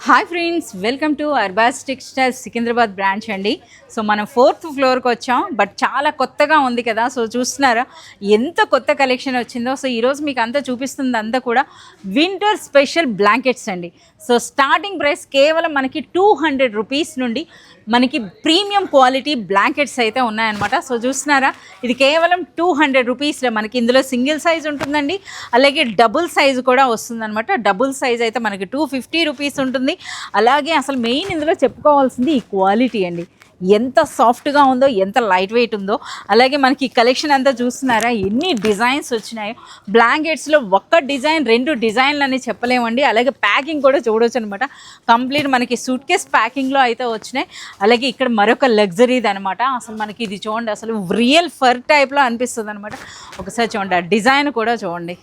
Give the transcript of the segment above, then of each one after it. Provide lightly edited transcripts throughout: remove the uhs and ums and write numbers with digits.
Hi friends, welcome to Arbaz textiles Secunderabad branch అండి. So మనం 4th ఫ్లోర్కి వచ్చాం, బట్ చాలా కొత్తగా ఉంది కదా. సో చూస్తున్నారా ఎంత కొత్త కలెక్షన్ వచ్చిందో. సో ఈరోజు మీకు అంతా చూపిస్తుంది అంతా కూడా వింటర్ స్పెషల్ బ్లాంకెట్స్ అండి. సో స్టార్టింగ్ ప్రైస్ కేవలం మనకి 200 రూపీస్ నుండి మనకి ప్రీమియం క్వాలిటీ బ్లాంకెట్స్ అయితే ఉన్నాయన్నమాట. సో చూస్తున్నారా, ఇది కేవలం 200 రూపీస్లో మనకి ఇందులో సింగిల్ సైజ్ ఉంటుందండి, అలాగే డబుల్ సైజు కూడా వస్తుందన్నమాట. డబుల్ సైజ్ అయితే మనకి 250 రూపీస్ ఉంటుంది. అలాగే అసలు మెయిన్ ఇందులో చెప్పుకోవాల్సింది ఈ క్వాలిటీ అండి. ఎంత సాఫ్ట్గా ఉందో, ఎంత లైట్ వెయిట్ ఉందో. అలాగే మనకి కలెక్షన్ అంతా చూస్తున్నారా ఎన్ని డిజైన్స్ వచ్చినాయో. బ్లాంకెట్స్లో ఒక్క డిజైన్ 2 డిజైన్లు అని చెప్పలేమండి. అలాగే ప్యాకింగ్ కూడా చూడవచ్చు అనమాట. కంప్లీట్ మనకి సూట్ కేస్ ప్యాకింగ్లో అయితే వచ్చినాయి. అలాగే ఇక్కడ మరొక లగ్జరీది అనమాట. అసలు మనకి ఇది చూడండి, అసలు రియల్ ఫర్ టైప్లో అనిపిస్తుంది అనమాట. ఒకసారి చూడండి, ఆ డిజైన్ కూడా చూడండి.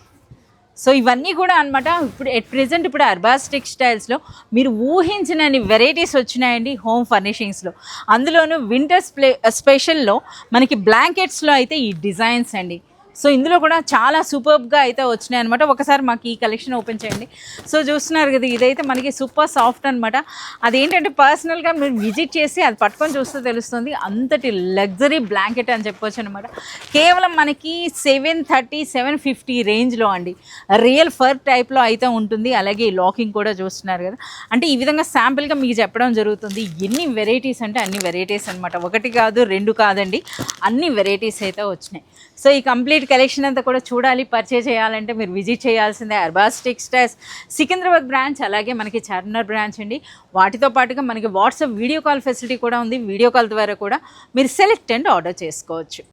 సో ఇవన్నీ కూడా అనమాట ఇప్పుడు ఎట్ ప్రెజెంట్ ఇప్పుడు అర్బాస్ టెక్స్టైల్స్లో మీరు ఊహించినన్ని వెరైటీస్ వచ్చినాయండి హోమ్ ఫర్నిషింగ్స్లో. అందులోనూ వింటర్ స్పెషల్లో మనకి బ్లాంకెట్స్లో అయితే ఈ డిజైన్స్ అండి. సో ఇందులో కూడా చాలా సూపర్గా అయితే వచ్చినాయి అనమాట. ఒకసారి మాకు ఈ కలెక్షన్ ఓపెన్ చేయండి. సో చూస్తున్నారు కదా, ఇదైతే మనకి సూపర్ సాఫ్ట్ అనమాట. అదేంటంటే పర్సనల్గా మీరు విజిట్ చేసి అది పట్టుకొని చూస్తే తెలుస్తుంది. అంతటి లగ్జరీ బ్లాంకెట్ అని చెప్పొచ్చు అనమాట. కేవలం మనకి 730, 750 రేంజ్లో అండి. రియల్ ఫర్ టైప్లో అయితే ఉంటుంది. అలాగే లాకింగ్ కూడా చూస్తున్నారు కదా. అంటే ఈ విధంగా శాంపిల్గా మీకు చెప్పడం జరుగుతుంది. ఎన్ని వెరైటీస్ అంటే అన్ని వెరైటీస్ అనమాట. 1 కాదు 2 కాదండి, అన్ని వెరైటీస్ అయితే వచ్చినాయి. సో ఈ కంప్లీట్ కలెక్షన్ అంతా కూడా చూడాలి, పర్చేజ్ చేయాలంటే మీరు విజిట్ చేయాల్సిందే అర్బాస్ టెక్స్టైల్స్ సికింద్రాబాద్ బ్రాంచ్, అలాగే మనకి చార్మినార్ బ్రాంచ్ అండి. వాటితో పాటుగా మనకి వాట్సాప్ వీడియో కాల్ ఫెసిలిటీ కూడా ఉంది. వీడియో కాల్ ద్వారా కూడా మీరు సెలెక్ట్ అండ్ ఆర్డర్ చేసుకోవచ్చు.